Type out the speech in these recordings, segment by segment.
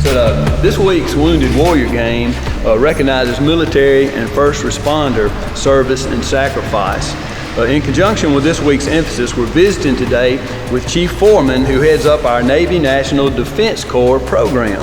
But this week's Wounded Warrior game recognizes military and first responder service and sacrifice. In conjunction with this week's emphasis, we're visiting today with Chief Foreman, who heads up our Navy National Defense Corps program.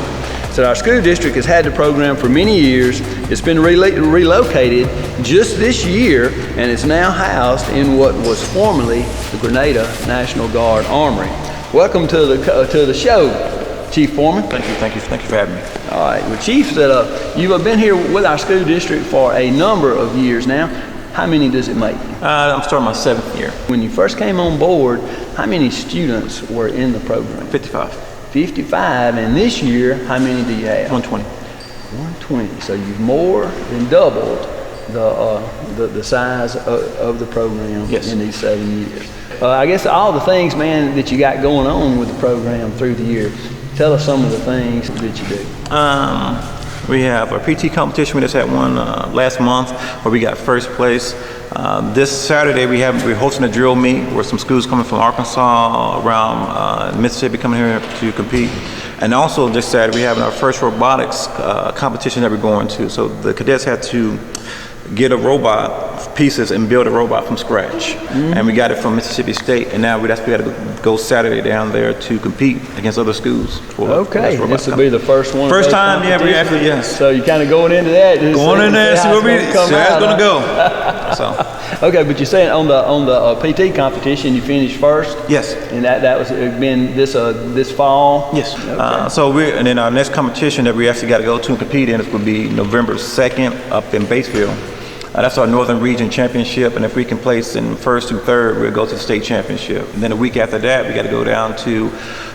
So our school district has had the program for many years. It's been relocated just this year, and it's now housed in what was formerly the Grenada National Guard Armory. Welcome to the show, Chief Foreman. Thank you for having me. All right, well, Chief, you've been here with our school district for a number of years now. How many does it make? I'm starting my 7th year. When you first came on board, how many students were in the program? 55. 55, and this year, how many do you have? 120. 120. So you've more than doubled the size of the program in these 7 years. I guess all the things, man, that you got going on with the program through the year. Tell us some of the things that you do. We have a PT competition. We just had one last month where we got first place. This Saturday we're hosting a drill meet where some schools coming from Arkansas, around Mississippi, coming here to compete. And also this Saturday we're having our first robotics competition that we're going to. So the cadets had to get a robot pieces and build a robot from scratch. And we got it from Mississippi State, and now we got to go Saturday down there to compete against other schools. Okay, this will be the first one. First time, yeah, we actually, yes. So you're kind of going into that. Going in there, see where it's going to go. So. Okay, but you're saying on the PT competition you finished first? Yes. And that was been this fall? Yes. Okay. And then our next competition that we actually got to go to and compete in will be November 2nd up in Batesville. That's our Northern Region Championship, and if we can place in first through third, we'll go to the state championship. And then a week after that, we got to go down to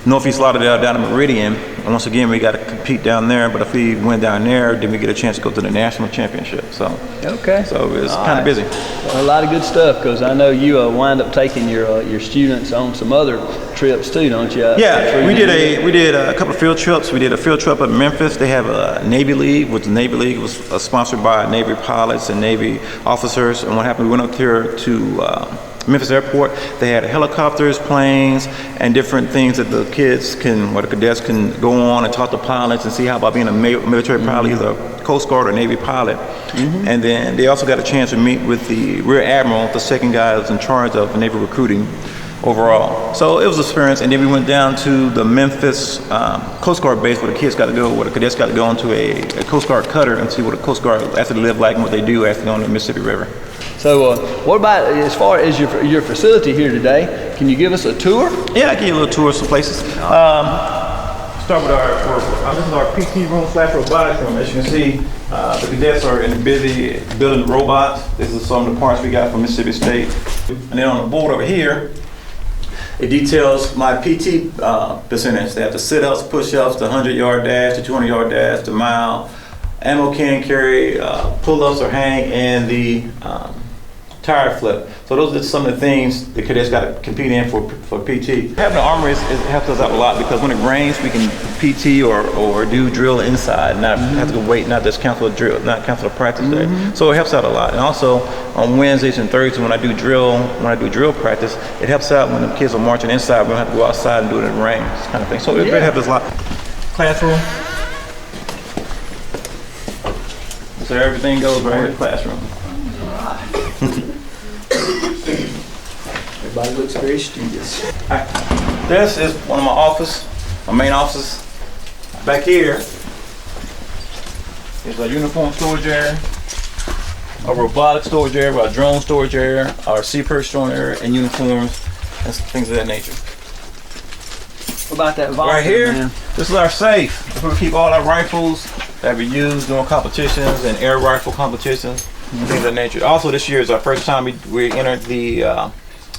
Northeast Lauderdale, down to Meridian. And once again, we got to compete down there. But if we win down there, then we get a chance to go to the national championship. So it's kind of busy. Well, a lot of good stuff, because I know you wind up taking your students on some other trips too, don't you? Yeah, we did a couple of field trips. We did a field trip up in Memphis. They have a Navy League, which the Navy League was sponsored by Navy pilots and Navy officers. And what happened, we went up here to Memphis Airport. They had helicopters, planes, and different things that the cadets can go on and talk to pilots and see how about being a military pilot, either a Coast Guard or Navy pilot. And then they also got a chance to meet with the Rear Admiral, the second guy that was in charge of Navy recruiting overall. So it was an experience. And then we went down to the Memphis Coast Guard base where the cadets got to go into a Coast Guard cutter and see what a Coast Guard actually live like and what they do after going to the Mississippi River. So what about as far as your facility here today? Can you give us a tour? Yeah, I can give you a little tour of some places. Start with this is our PT room / robotics room. As you can see, the cadets are busy building robots. This is some of the parts we got from Mississippi State. And then on the board over here, it details my PT percentage. They have the sit-ups, push-ups, the 100-yard dash, the 200-yard dash, the mile, ammo can carry, pull-ups or hang, and the tire flip. So those are some of the things the cadets got to compete in for PT. Having the armory helps us out a lot, because when it rains, we can PT or do drill inside, not have to go wait, not just cancel a drill, not cancel a practice day. So it helps out a lot. And also on Wednesdays and Thursdays when I do drill practice, it helps out when the kids are marching inside. We don't have to go outside and do it in the rain, this kind of thing. So it really helps us a lot. Classroom. So everything goes right in the classroom. Everybody looks very studious. This is one of my main offices. Back here is our uniform storage area, our robotic storage area, our drone storage area, our CPER storage area, and uniforms and things of that nature. What about that volume, right here, man? This is our safe. That's where we keep all our rifles that we use during competitions and air rifle competitions, things of that nature. Also, this year is our first time we entered the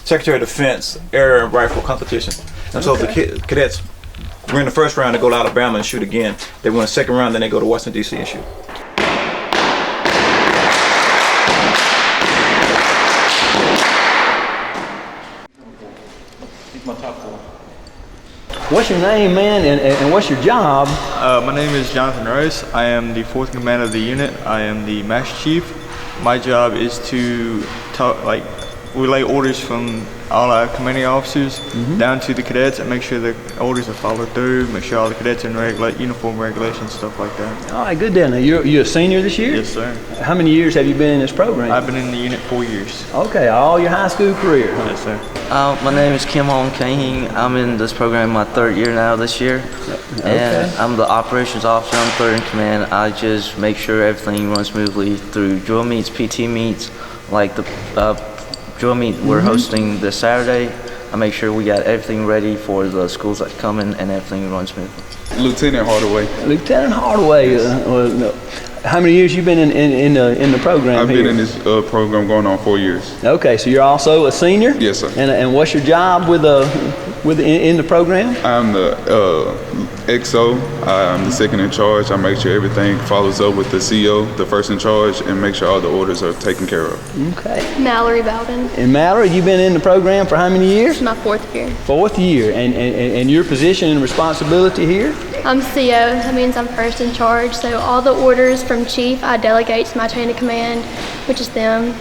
Secretary of Defense air rifle competition. And so the cadets, we're in the first round, they go to Alabama and shoot again. They win a second round, then they go to Washington, D.C. and shoot. What's your name, man, and what's your job? My name is Jonathan Rice. I am the 4th commander of the unit. I am the Master Chief. My job is to relay orders from all our commanding officers down to the cadets and make sure the orders are followed through, make sure all the cadets are in uniform regulations, stuff like that. All right, good deal. Now, you're a senior this year? Yes, sir. How many years have you been in this program? I've been in the unit 4 years. Okay, all your high school career, huh? Yes, sir. My name is Kim Hong Kahing. I'm in this program my 3rd year now this year. And I'm the operations officer. I'm 3rd in command. I just make sure everything runs smoothly through drill meets, PT meets, like the drill meet we're hosting this Saturday. I make sure we got everything ready for the schools that come in and everything runs smoothly. Lieutenant Hardaway. Lieutenant Hardaway, how many years you been in the program I've here? been in this program going on 4 years. Okay, so you're also a senior? Yes, sir. And what's your job in the program? I'm the XO. I'm the second in charge. I make sure everything follows up with the CO, the first in charge, and make sure all the orders are taken care of. Okay. Mallorie Bowden. And Mallorie, you've been in the program for how many years? It's my 4th year. 4th year. And your position and responsibility here? I'm CO. That means I'm first in charge. So all the orders from Chief, I delegate to my chain of command, which is them.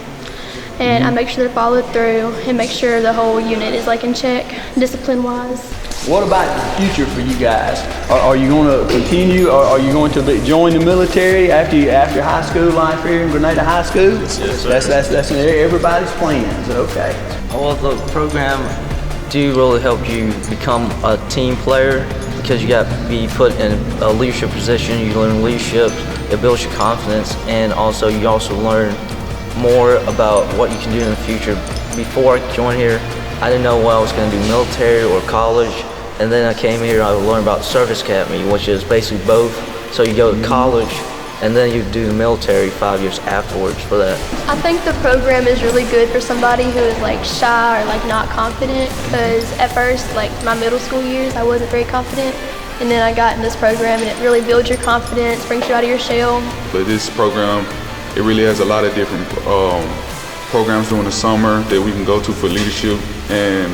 And I make sure they're followed through and make sure the whole unit is like in check, discipline-wise. What about the future for you guys? Are you going to continue, or are you going to join the military after high school life here in Grenada High School? Yes, sir. That's everybody's plans. Okay. Well, the program do really help you become a team player because you got to be put in a leadership position. You learn leadership, it builds your confidence, and also you also learn more about what you can do in the future. Before I joined here, I didn't know what I was going to do, military or college, and then I came here, I learned about service academy, which is basically both. So you go to college, and then you do the military 5 years afterwards for that. I think the program is really good for somebody who is like shy or like not confident, because at first, like my middle school years, I wasn't very confident. And then I got in this program and it really builds your confidence, brings you out of your shell. But this program, it really has a lot of different programs during the summer that we can go to for leadership, and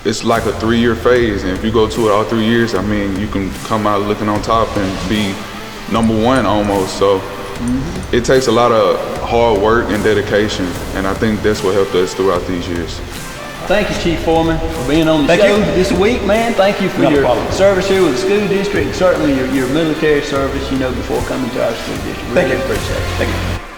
it's like a 3-year phase, and if you go to it all 3 years, I mean, you can come out looking on top and be #1 almost. So it takes a lot of hard work and dedication, and I think that's what helped us throughout these years. Thank you, Chief Foreman, for being on the show this week, man. Thank you for your service here with the school district, and certainly your military service, before coming to our school district. Really appreciate it. Thank you.